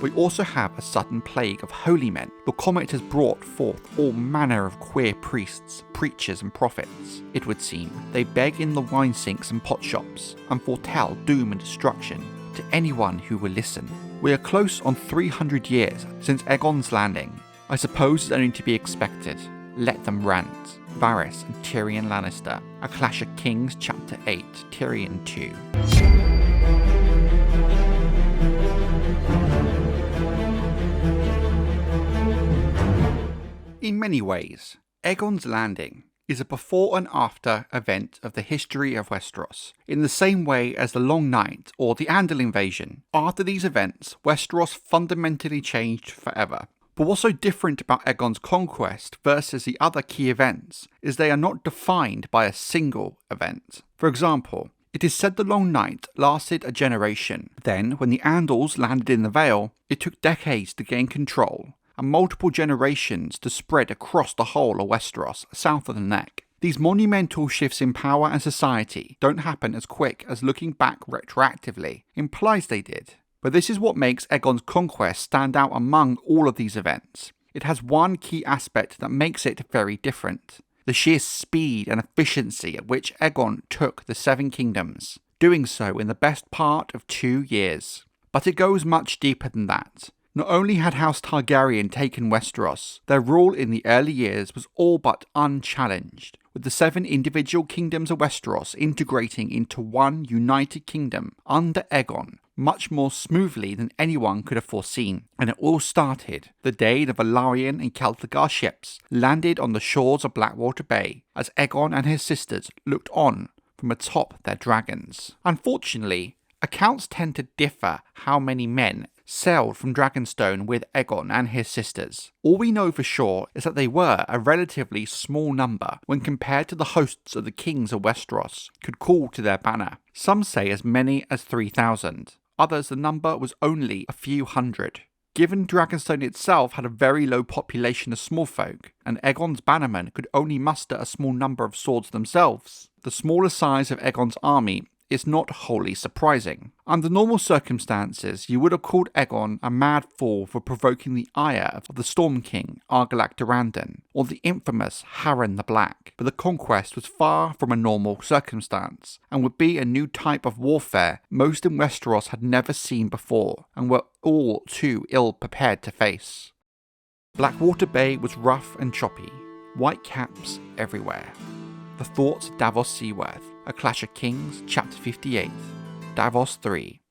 We also have a sudden plague of holy men. The comet has brought forth all manner of queer priests, preachers and prophets. It would seem they beg in the wine sinks and pot shops and foretell doom and destruction to anyone who will listen. We are close on 300 years since Aegon's landing. I suppose it's only to be expected. Let them rant. Varys and Tyrion Lannister. A Clash of Kings Chapter 8, Tyrion 2. In many ways, Aegon's landing is a before and after event of the history of Westeros, in the same way as the Long Night or the Andal invasion. After these events, Westeros fundamentally changed forever. But what's so different about Aegon's conquest versus the other key events is they are not defined by a single event. For example, it is said the Long Night lasted a generation. Then, when the Andals landed in the Vale, it took decades to gain control, and multiple generations to spread across the whole of Westeros, south of the Neck. These monumental shifts in power and society don't happen as quick as looking back retroactively implies they did. But this is what makes Aegon's conquest stand out among all of these events. It has one key aspect that makes it very different: the sheer speed and efficiency at which Aegon took the Seven Kingdoms, doing so in the best part of 2 years. But it goes much deeper than that. Not only had House Targaryen taken Westeros, their rule in the early years was all but unchallenged, with the 7 individual kingdoms of Westeros integrating into one united kingdom under Aegon much more smoothly than anyone could have foreseen. And it all started the day the Valyrian and Celtigar ships landed on the shores of Blackwater Bay, as Aegon and his sisters looked on from atop their dragons. Unfortunately, accounts tend to differ how many men sailed from Dragonstone with Aegon and his sisters. All we know for sure is that they were a relatively small number when compared to the hosts of the kings of Westeros could call to their banner. Some say as many as 3,000. Others the number was only a few hundred. Given Dragonstone itself had a very low population of small folk, and Aegon's bannermen could only muster a small number of swords themselves, the smaller size of Aegon's army is not wholly surprising. Under normal circumstances, you would have called Aegon a mad fool for provoking the ire of the Storm King, Argilac Durandon, or the infamous Harren the Black. But the conquest was far from a normal circumstance, and would be a new type of warfare most in Westeros had never seen before, and were all too ill prepared to face. Blackwater Bay was rough and choppy, white caps everywhere. The thoughts of Davos Seaworth. A Clash of Kings, Chapter 58, Davos 3.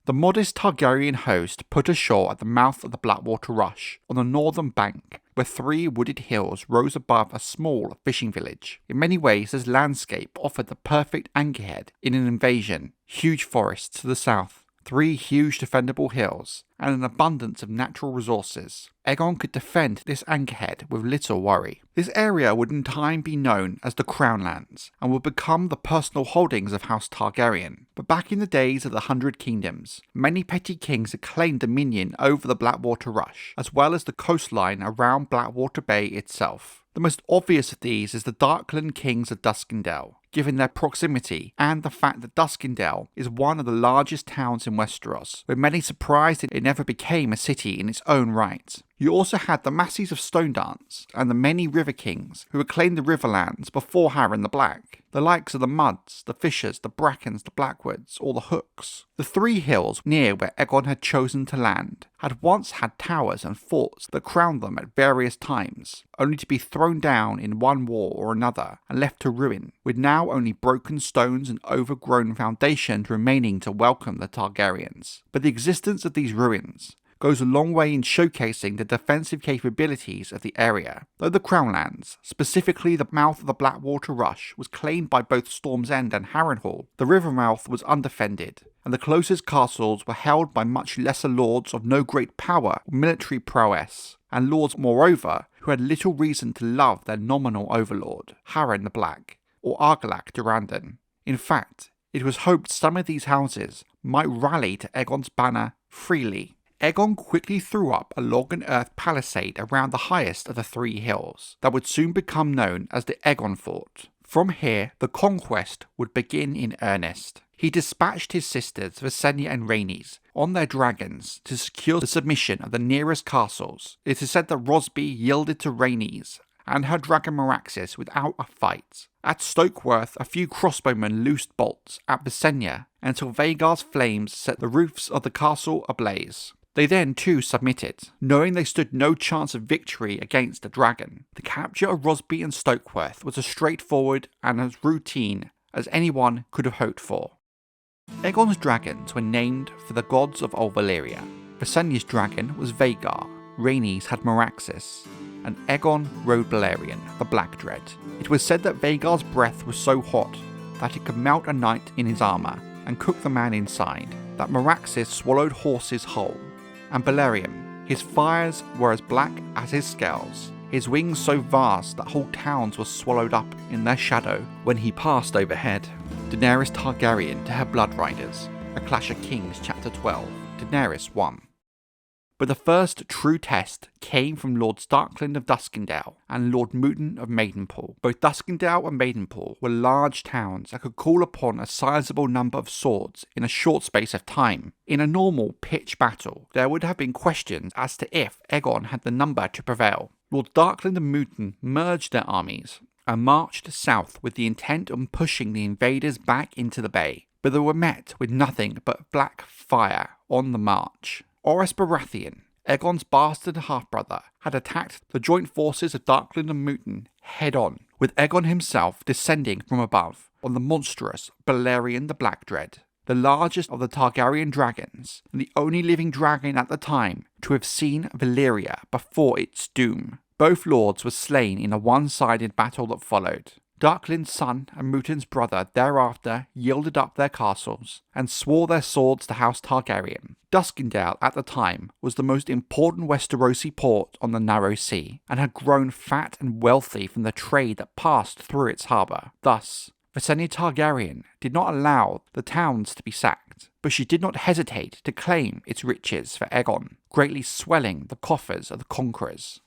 The modest Targaryen host put ashore at the mouth of the Blackwater Rush, on the northern bank, where 3 wooded hills rose above a small fishing village. In many ways, this landscape offered the perfect anchorhead in an invasion. Huge forests to the south, 3 huge defendable hills, and an abundance of natural resources. Aegon could defend this anchorhead with little worry. This area would in time be known as the Crown Lands, and would become the personal holdings of House Targaryen. But back in the days of the 100 Kingdoms, many petty kings had claimed dominion over the Blackwater Rush, as well as the coastline around Blackwater Bay itself. The most obvious of these is the Darkland Kings of Duskendale, given their proximity and the fact that Duskendale is one of the largest towns in Westeros, with many surprised it never became a city in its own right. You also had the Masses of Stonedance and the many River Kings who reclaimed the Riverlands before Harren the Black, the likes of the Mudds, the Fishers, the Brackens, the Blackwoods, or the Hooks. The 3 hills near where Aegon had chosen to land had once had towers and forts that crowned them at various times, only to be thrown down in one war or another and left to ruin, with now only broken stones and overgrown foundations remaining to welcome the Targaryens. But the existence of these ruins goes a long way in showcasing the defensive capabilities of the area. Though the Crownlands, specifically the mouth of the Blackwater Rush, was claimed by both Storm's End and Harrenhal, the river mouth was undefended, and the closest castles were held by much lesser lords of no great power or military prowess, and lords moreover who had little reason to love their nominal overlord, Harren the Black, or Argilac Durandon. In fact, it was hoped some of these houses might rally to Aegon's banner freely. Aegon quickly threw up a log and earth palisade around the highest of the 3 hills that would soon become known as the Aegon Fort. From here, the conquest would begin in earnest. He dispatched his sisters Visenya and Rhaenys on their dragons to secure the submission of the nearest castles. It is said that Rosby yielded to Rhaenys and her dragon Meraxes without a fight. At Stokeworth, a few crossbowmen loosed bolts at Visenya until Vhagar's flames set the roofs of the castle ablaze. They then too submitted, knowing they stood no chance of victory against a dragon. The capture of Rosby and Stokeworth was as straightforward and as routine as anyone could have hoped for. Aegon's dragons were named for the gods of Old Valyria. Visenya's dragon was Vhagar, Rhaenys had Meraxes, and Aegon rode Balerion, the Black Dread. It was said that Vhagar's breath was so hot that it could melt a knight in his armour and cook the man inside, that Meraxes swallowed horses whole, and Balerion, his fires were as black as his scales, his wings so vast that whole towns were swallowed up in their shadow when he passed overhead. Daenerys Targaryen to her Blood Riders, A Clash of Kings Chapter 12, Daenerys won. But the first true test came from Lord Starkland of Duskendale and Lord Mooten of Maindenpool. Both Duskendale and Maindenpool were large towns that could call upon a sizable number of swords in a short space of time. In a normal pitched battle, there would have been questions as to if Aegon had the number to prevail. Lord Starkland and Mooten merged their armies and marched south with the intent of pushing the invaders back into the bay, but they were met with nothing but black fire on the march. Orys Baratheon, Aegon's bastard half-brother, had attacked the joint forces of Starkland and Mooten head-on, with Aegon himself descending from above on the monstrous Balerion the Black Dread, the largest of the Targaryen dragons, and the only living dragon at the time to have seen Valyria before its doom. Both lords were slain in a one-sided battle that followed. Starkland's son and Mooten's brother thereafter yielded up their castles and swore their swords to House Targaryen. Duskendale at the time was the most important Westerosi port on the Narrow Sea and had grown fat and wealthy from the trade that passed through its harbour. Thus, Visenya Targaryen did not allow the towns to be sacked, but she did not hesitate to claim its riches for Aegon, greatly swelling the coffers of the conquerors.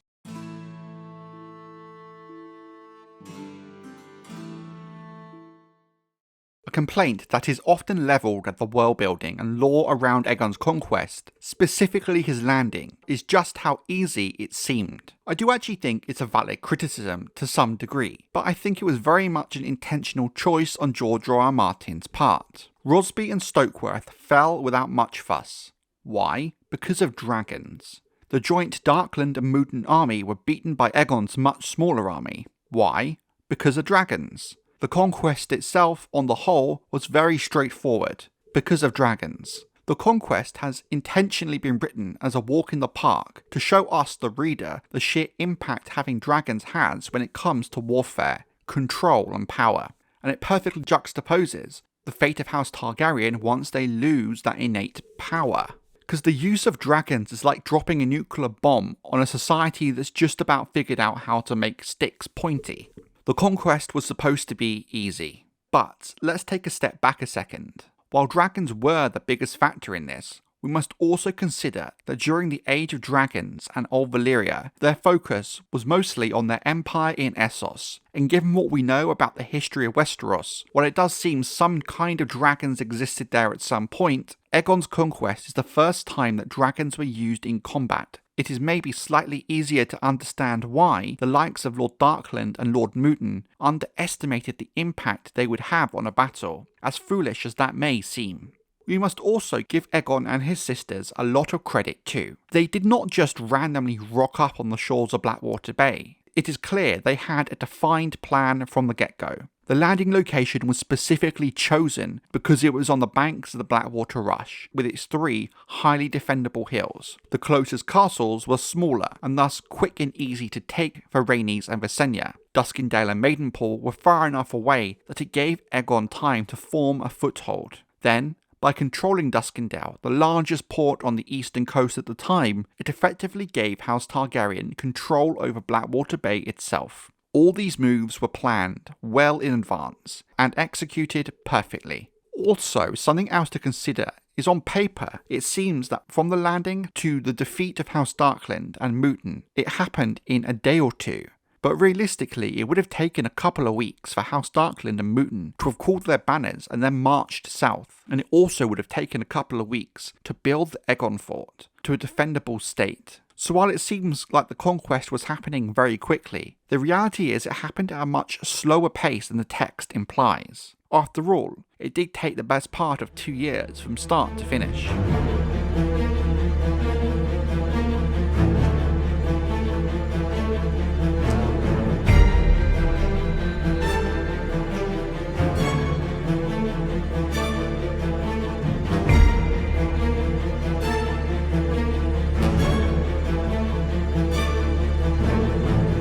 A complaint that is often levelled at the world building and lore around Aegon's conquest, specifically his landing, is just how easy it seemed. I do actually think it's a valid criticism to some degree, but I think it was very much an intentional choice on George R.R. Martin's part. Rosby and Stokeworth fell without much fuss. Why? Because of dragons. The joint Starkland and Mooten army were beaten by Aegon's much smaller army. Why? Because of dragons. The conquest itself, on the whole, was very straightforward, because of dragons. The conquest has intentionally been written as a walk in the park to show us, the reader, the sheer impact having dragons has when it comes to warfare, control and power, and it perfectly juxtaposes the fate of House Targaryen once they lose that innate power. Because the use of dragons is like dropping a nuclear bomb on a society that's just about figured out how to make sticks pointy. The conquest was supposed to be easy. But let's take a step back a second. While dragons were the biggest factor in this, we must also consider that during the Age of Dragons and Old Valyria, their focus was mostly on their empire in Essos, and given what we know about the history of Westeros, while it does seem some kind of dragons existed there at some point, Aegon's conquest is the first time that dragons were used in combat. It is maybe slightly easier to understand why the likes of Lord Starkland and Lord Mooten underestimated the impact they would have on a battle, as foolish as that may seem. We must also give Aegon and his sisters a lot of credit too. They did not just randomly rock up on the shores of Blackwater Bay. It is clear they had a defined plan from the get-go. The landing location was specifically chosen because it was on the banks of the Blackwater Rush, with its 3 highly defendable hills. The closest castles were smaller, and thus quick and easy to take for Rhaenys and Visenya. Duskendale and Maindenpool were far enough away that it gave Aegon time to form a foothold. Then, by controlling Duskendale, the largest port on the eastern coast at the time, it effectively gave House Targaryen control over Blackwater Bay itself. All these moves were planned well in advance and executed perfectly. Also, something else to consider is on paper, it seems that from the landing to the defeat of House Starkland and Mooten, it happened in a day or two. but realistically it would have taken a couple of weeks for House Darkland and Mooten to have called their banners and then marched south, and it also would have taken a couple of weeks to build the Aegon fort to a defendable state. So while it seems like the conquest was happening very quickly, the reality is it happened at a much slower pace than the text implies. After all, it did take the best part of 2 years from start to finish.